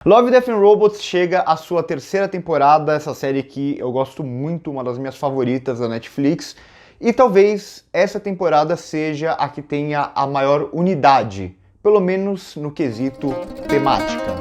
Love, Death and Robots chega à sua terceira temporada, essa série que eu gosto muito, uma das minhas favoritas da Netflix, e talvez essa temporada seja a que tenha a maior unidade, pelo menos no quesito temática.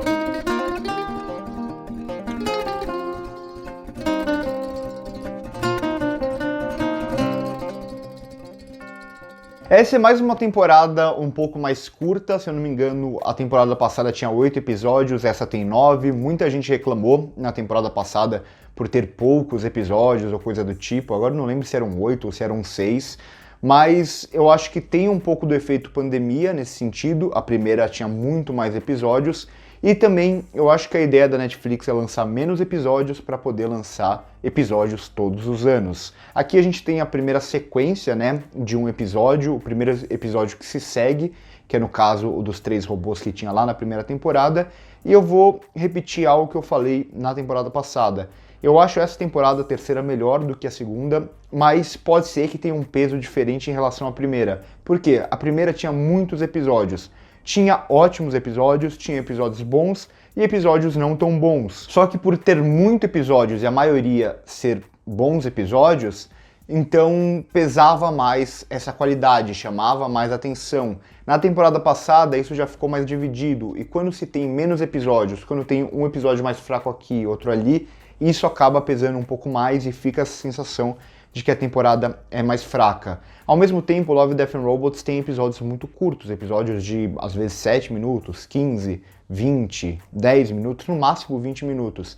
Essa é mais uma temporada um pouco mais curta, se eu não me engano, a temporada passada tinha 8 episódios, essa tem 9. Muita gente reclamou na temporada passada por ter poucos episódios ou coisa do tipo, agora não lembro se eram 8 ou se eram 6, mas eu acho que tem um pouco do efeito pandemia nesse sentido, a primeira tinha muito mais episódios, e também eu acho que a ideia da Netflix é lançar menos episódios para poder lançar episódios todos os anos. Aqui a gente tem a primeira sequência, né, de um episódio, o primeiro episódio que se segue, que é no caso o dos 3 robôs que tinha lá na primeira temporada, e eu vou repetir algo que eu falei na temporada passada. Eu acho essa temporada a terceira melhor do que a segunda, mas pode ser que tenha um peso diferente em relação à primeira. Por quê? A primeira tinha muitos episódios. Tinha ótimos episódios, tinha episódios bons e episódios não tão bons. Só que por ter muitos episódios e a maioria ser bons episódios, então pesava mais essa qualidade, chamava mais atenção. Na temporada passada isso já ficou mais dividido, e quando se tem menos episódios, quando tem um episódio mais fraco aqui, outro ali, isso acaba pesando um pouco mais e fica essa sensação de que a temporada é mais fraca. Ao mesmo tempo, Love, Death and Robots tem episódios muito curtos, episódios de, às vezes, 7 minutos, 15, 20, 10 minutos, no máximo 20 minutos.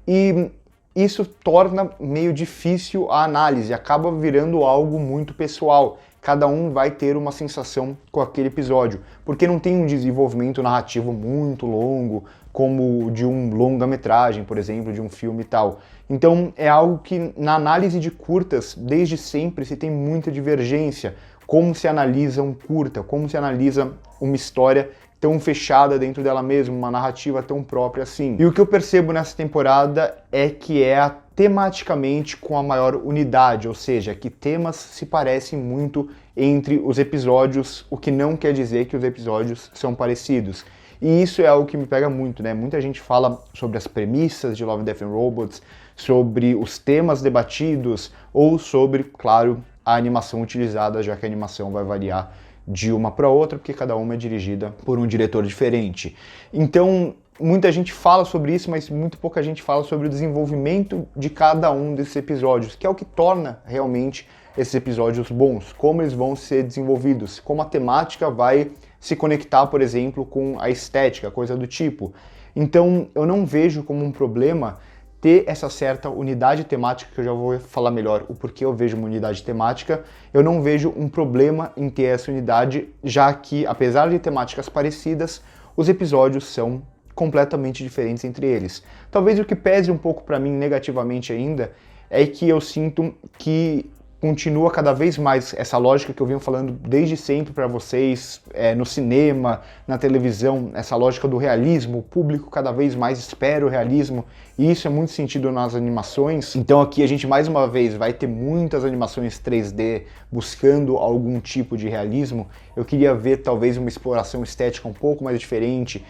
E isso torna meio difícil a análise, acaba virando algo muito pessoal. Cada um vai ter uma sensação com aquele episódio, porque não tem um desenvolvimento narrativo muito longo, como de um longa-metragem, por exemplo, de um filme e tal. Então é algo que na análise de curtas, desde sempre se tem muita divergência. Como se analisa um curta, como se analisa uma história tão fechada dentro dela mesma, uma narrativa tão própria assim. E o que eu percebo nessa temporada é que é tematicamente com a maior unidade, ou seja, que temas se parecem muito entre os episódios, o que não quer dizer que os episódios são parecidos. E isso é algo que me pega muito, né? Muita gente fala sobre as premissas de Love, Death and Robots, sobre os temas debatidos ou sobre, claro, a animação utilizada, já que a animação vai variar de uma para outra, porque cada uma é dirigida por um diretor diferente. Então, muita gente fala sobre isso, mas muito pouca gente fala sobre o desenvolvimento de cada um desses episódios, que é o que torna realmente esses episódios bons, como eles vão ser desenvolvidos, como a temática vai se conectar, por exemplo, com a estética, coisa do tipo. Então, eu não vejo como um problema ter essa certa unidade temática, que eu já vou falar melhor o porquê eu vejo uma unidade temática. Eu não vejo um problema em ter essa unidade, já que, apesar de temáticas parecidas, os episódios são completamente diferentes entre eles. Talvez o que pese um pouco para mim negativamente ainda é que eu sinto que continua cada vez mais essa lógica que eu venho falando desde sempre para vocês, no cinema, na televisão, essa lógica do realismo. O público cada vez mais espera o realismo, e isso é muito sentido nas animações. Então aqui a gente mais uma vez vai ter muitas animações 3D buscando algum tipo de realismo. Eu queria ver talvez uma exploração estética um pouco mais diferente,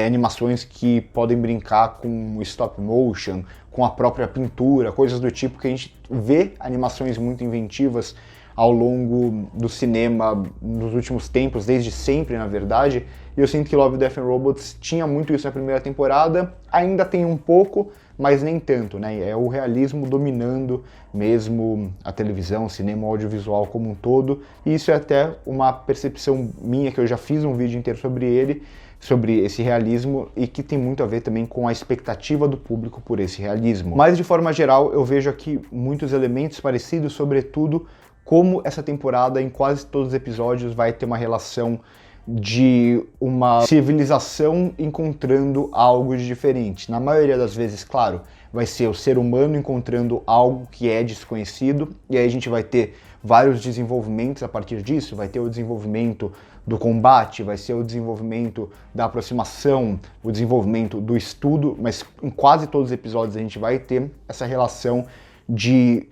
animações que podem brincar com stop motion, com a própria pintura, coisas do tipo, que a gente vê animações muito inventivas ao longo do cinema nos últimos tempos, desde sempre, na verdade, e eu sinto que Love, Death and Robots tinha muito isso na primeira temporada, ainda tem um pouco, mas nem tanto, né? É o realismo dominando mesmo a televisão, o cinema, o audiovisual como um todo, e isso é até uma percepção minha, que eu já fiz um vídeo inteiro sobre ele, sobre esse realismo, e que tem muito a ver também com a expectativa do público por esse realismo. Mas de forma geral, eu vejo aqui muitos elementos parecidos, sobretudo como essa temporada, em quase todos os episódios, vai ter uma relação de uma civilização encontrando algo de diferente. Na maioria das vezes, claro, vai ser o ser humano encontrando algo que é desconhecido, e aí a gente vai ter vários desenvolvimentos a partir disso. Vai ter o desenvolvimento do combate, vai ser o desenvolvimento da aproximação, o desenvolvimento do estudo, mas em quase todos os episódios a gente vai ter essa relação de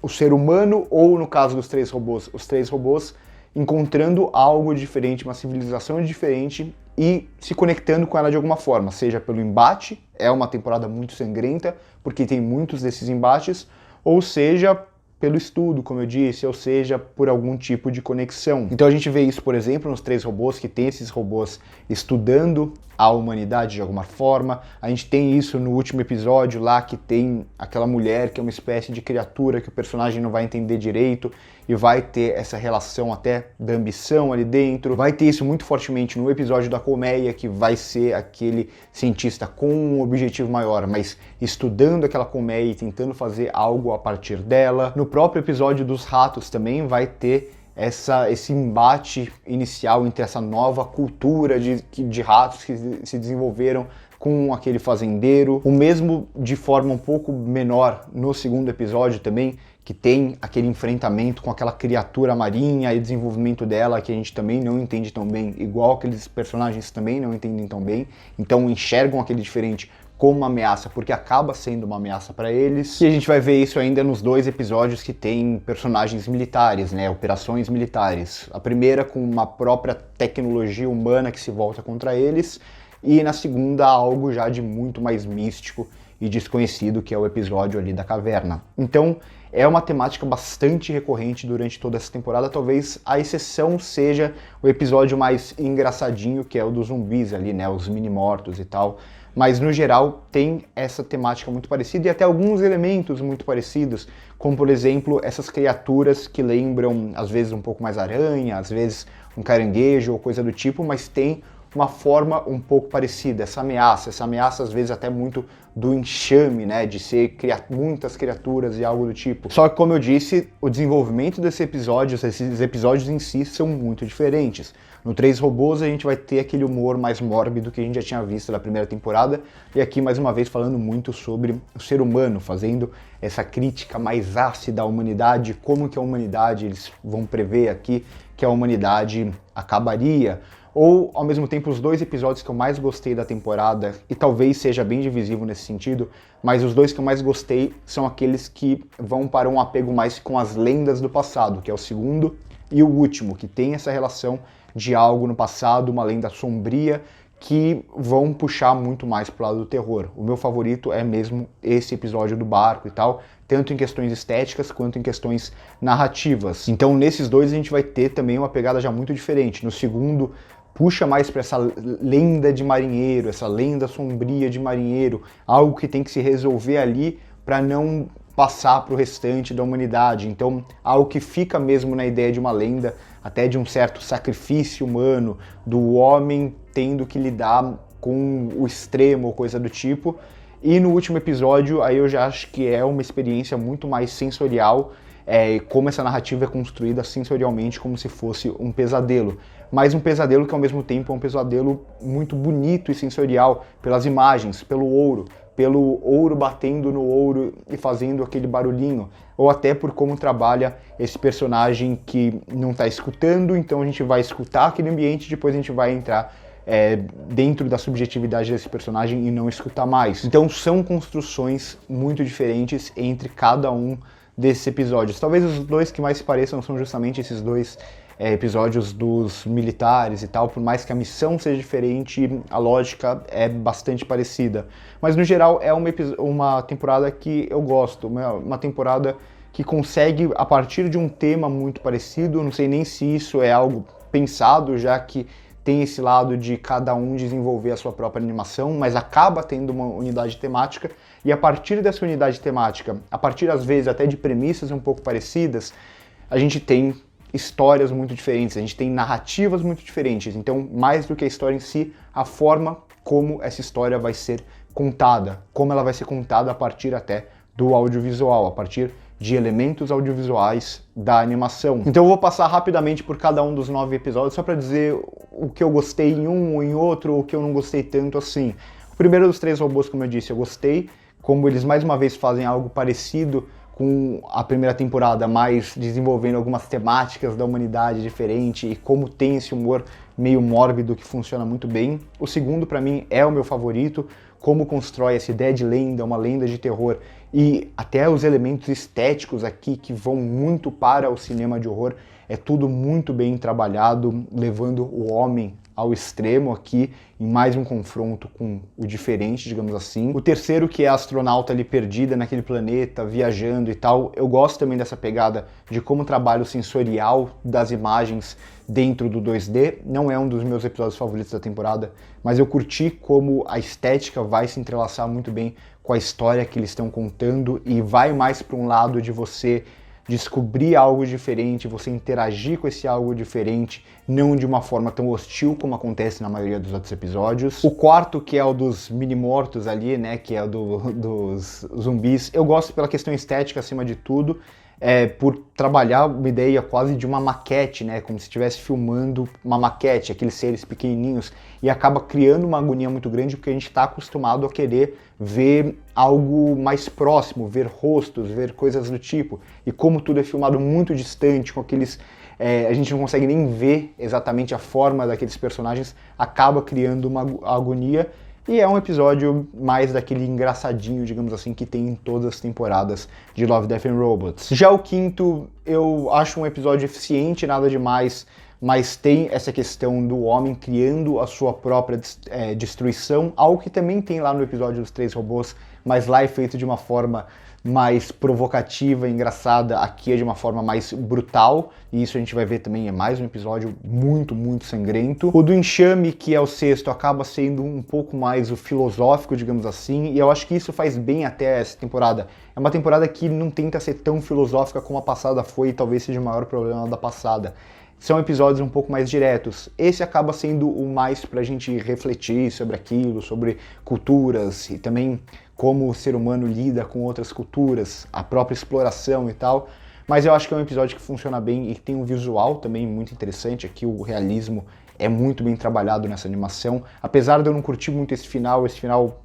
o ser humano, ou no caso dos 3 robôs, os 3 robôs encontrando algo diferente, uma civilização diferente, e se conectando com ela de alguma forma, seja pelo embate, é uma temporada muito sangrenta, porque tem muitos desses embates, ou seja pelo estudo, como eu disse, ou seja, por algum tipo de conexão. Então a gente vê isso, por exemplo, nos 3 robôs, que tem esses robôs estudando a humanidade de alguma forma. A gente tem isso no último episódio lá, que tem aquela mulher que é uma espécie de criatura que o personagem não vai entender direito e vai ter essa relação até da ambição ali dentro. Vai ter isso muito fortemente no episódio da colmeia, que vai ser aquele cientista com um objetivo maior, mas estudando aquela colmeia e tentando fazer algo a partir dela. No próprio episódio dos ratos também vai ter esse embate inicial entre essa nova cultura de ratos que se desenvolveram com aquele fazendeiro. O mesmo de forma um pouco menor no segundo episódio também, que tem aquele enfrentamento com aquela criatura marinha e desenvolvimento dela que a gente também não entende tão bem, igual aqueles personagens também não entendem tão bem, então enxergam aquele diferente como uma ameaça, porque acaba sendo uma ameaça para eles. E a gente vai ver isso ainda nos 2 episódios que tem personagens militares, né, operações militares. A primeira com uma própria tecnologia humana que se volta contra eles, e na segunda algo já de muito mais místico e desconhecido, que é o episódio ali da caverna. Então é uma temática bastante recorrente durante toda essa temporada, talvez a exceção seja o episódio mais engraçadinho, que é o dos zumbis ali, né, os mini-mortos e tal. Mas no geral tem essa temática muito parecida e até alguns elementos muito parecidos, como por exemplo essas criaturas que lembram às vezes um pouco mais aranha, às vezes um caranguejo ou coisa do tipo, mas tem uma forma um pouco parecida, essa ameaça às vezes até muito do enxame, né, de ser muitas criaturas e algo do tipo. Só que, como eu disse, o desenvolvimento esses episódios em si são muito diferentes. No 3 robôs a gente vai ter aquele humor mais mórbido que a gente já tinha visto na primeira temporada, e aqui mais uma vez falando muito sobre o ser humano, fazendo essa crítica mais ácida à humanidade, como que a humanidade, eles vão prever aqui que a humanidade acabaria. Ou, ao mesmo tempo, os 2 episódios que eu mais gostei da temporada, e talvez seja bem divisivo nesse sentido, mas os 2 que eu mais gostei são aqueles que vão para um apego mais com as lendas do passado, que é o segundo e o último, que tem essa relação de algo no passado, uma lenda sombria, que vão puxar muito mais pro lado do terror. O meu favorito é mesmo esse episódio do barco e tal, tanto em questões estéticas quanto em questões narrativas. Então, nesses 2 a gente vai ter também uma pegada já muito diferente. No segundo, puxa mais para essa lenda de marinheiro, essa lenda sombria de marinheiro, algo que tem que se resolver ali para não passar para o restante da humanidade. Então, algo que fica mesmo na ideia de uma lenda, até de um certo sacrifício humano, do homem tendo que lidar com o extremo ou coisa do tipo. E no último episódio, aí eu já acho que é uma experiência muito mais sensorial, como essa narrativa é construída sensorialmente, como se fosse um pesadelo. Mas um pesadelo que ao mesmo tempo é um pesadelo muito bonito e sensorial, pelas imagens, pelo ouro batendo no ouro e fazendo aquele barulhinho, ou até por como trabalha esse personagem que não está escutando, então a gente vai escutar aquele ambiente, depois a gente vai entrar dentro da subjetividade desse personagem e não escutar mais. Então são construções muito diferentes entre cada um desses episódios. Talvez os 2 que mais se pareçam são justamente esses 2 episódios dos militares e tal, por mais que a missão seja diferente, a lógica é bastante parecida. Mas no geral é uma temporada que eu gosto, uma temporada que consegue, a partir de um tema muito parecido, não sei nem se isso é algo pensado, já que tem esse lado de cada um desenvolver a sua própria animação, mas acaba tendo uma unidade temática, e a partir dessa unidade temática, a partir às vezes até de premissas um pouco parecidas, a gente tem histórias muito diferentes, a gente tem narrativas muito diferentes. Então, mais do que a história em si, a forma como essa história vai ser contada, como ela vai ser contada a partir até do audiovisual, a partir de elementos audiovisuais da animação. Então eu vou passar rapidamente por cada um dos 9 episódios, só para dizer o que eu gostei em um ou em outro, ou o que eu não gostei tanto assim. O primeiro dos 3 robôs, como eu disse, eu gostei, como eles mais uma vez fazem algo parecido com a primeira temporada, mas desenvolvendo algumas temáticas da humanidade diferente e como tem esse humor meio mórbido que funciona muito bem. O segundo, para mim, é o meu favorito, como constrói essa ideia de lenda, uma lenda de terror, e até os elementos estéticos aqui que vão muito para o cinema de horror, é tudo muito bem trabalhado, levando o homem ao extremo aqui, em mais um confronto com o diferente, digamos assim. O terceiro, que é a astronauta ali perdida naquele planeta, viajando e tal, eu gosto também dessa pegada de como trabalha o sensorial das imagens dentro do 2D. Não é um dos meus episódios favoritos da temporada, mas eu curti como a estética vai se entrelaçar muito bem com a história que eles estão contando e vai mais para um lado de você descobrir algo diferente, você interagir com esse algo diferente, não de uma forma tão hostil como acontece na maioria dos outros episódios. O quarto, que é o dos mini-mortos ali, né, que é o dos zumbis, eu gosto pela questão estética acima de tudo, por trabalhar uma ideia quase de uma maquete, né, como se estivesse filmando uma maquete, aqueles seres pequenininhos, e acaba criando uma agonia muito grande porque a gente está acostumado a querer ver algo mais próximo, ver rostos, ver coisas do tipo, e como tudo é filmado muito distante, com aqueles... a gente não consegue nem ver exatamente a forma daqueles personagens, acaba criando uma agonia. E é um episódio mais daquele engraçadinho, digamos assim, que tem em todas as temporadas de Love, Death and Robots. Já o quinto, eu acho um episódio eficiente, nada demais, mas tem essa questão do homem criando a sua própria destruição, algo que também tem lá no episódio dos 3 robôs, mas lá é feito de uma forma mais provocativa, engraçada, aqui é de uma forma mais brutal, e isso a gente vai ver também, é mais um episódio muito, muito sangrento. O do enxame, que é o sexto, acaba sendo um pouco mais o filosófico, digamos assim, e eu acho que isso faz bem até essa temporada. É uma temporada que não tenta ser tão filosófica como a passada foi, e talvez seja o maior problema da passada. São episódios um pouco mais diretos. Esse acaba sendo o mais pra gente refletir sobre aquilo, sobre culturas e também como o ser humano lida com outras culturas, a própria exploração e tal. Mas eu acho que é um episódio que funciona bem e tem um visual também muito interessante. Aqui o realismo é muito bem trabalhado nessa animação. Apesar de eu não curtir muito esse final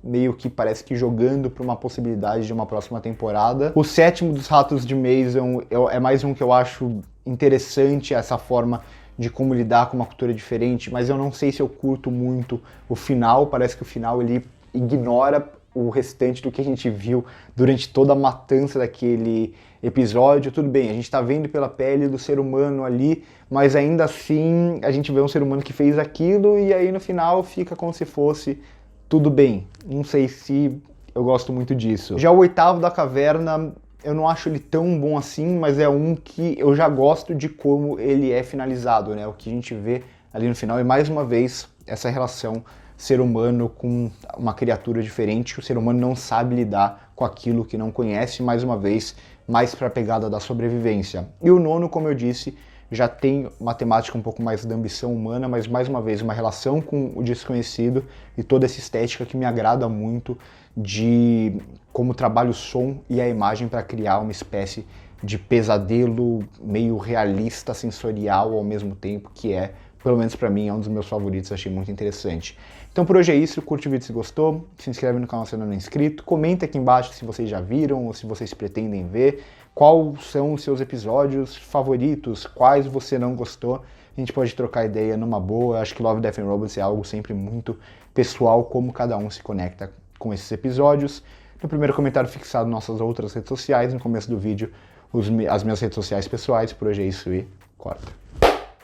meio que parece que jogando para uma possibilidade de uma próxima temporada. O sétimo dos Ratos de Mason é mais um que eu acho interessante, essa forma de como lidar com uma cultura diferente, mas eu não sei se eu curto muito o final. Parece que o final ele ignora o restante do que a gente viu durante toda a matança daquele episódio. Tudo bem, a gente tá vendo pela pele do ser humano ali, mas ainda assim a gente vê um ser humano que fez aquilo e aí no final fica como se fosse tudo bem. Não sei se eu gosto muito disso. Já o oitavo da caverna, eu não acho ele tão bom assim, mas é um que eu já gosto de como ele é finalizado, né? O que a gente vê ali no final, e mais uma vez, essa relação ser humano com uma criatura diferente, o ser humano não sabe lidar com aquilo que não conhece, mais uma vez, mais para a pegada da sobrevivência. E o nono, como eu disse, já tem uma temática um pouco mais da ambição humana, mas mais uma vez uma relação com o desconhecido e toda essa estética que me agrada muito de como trabalha o som e a imagem para criar uma espécie de pesadelo meio realista, sensorial ao mesmo tempo, que é, pelo menos para mim, é um dos meus favoritos, achei muito interessante. Então por hoje é isso, curte o vídeo se gostou, se inscreve no canal se ainda não é inscrito, comenta aqui embaixo se vocês já viram ou se vocês pretendem ver, quais são os seus episódios favoritos, quais você não gostou, a gente pode trocar ideia numa boa. Acho que Love, Death and Robots é algo sempre muito pessoal, como cada um se conecta com esses episódios. No primeiro comentário fixado nossas outras redes sociais, no começo do vídeo as minhas redes sociais pessoais. Por hoje é isso e corta.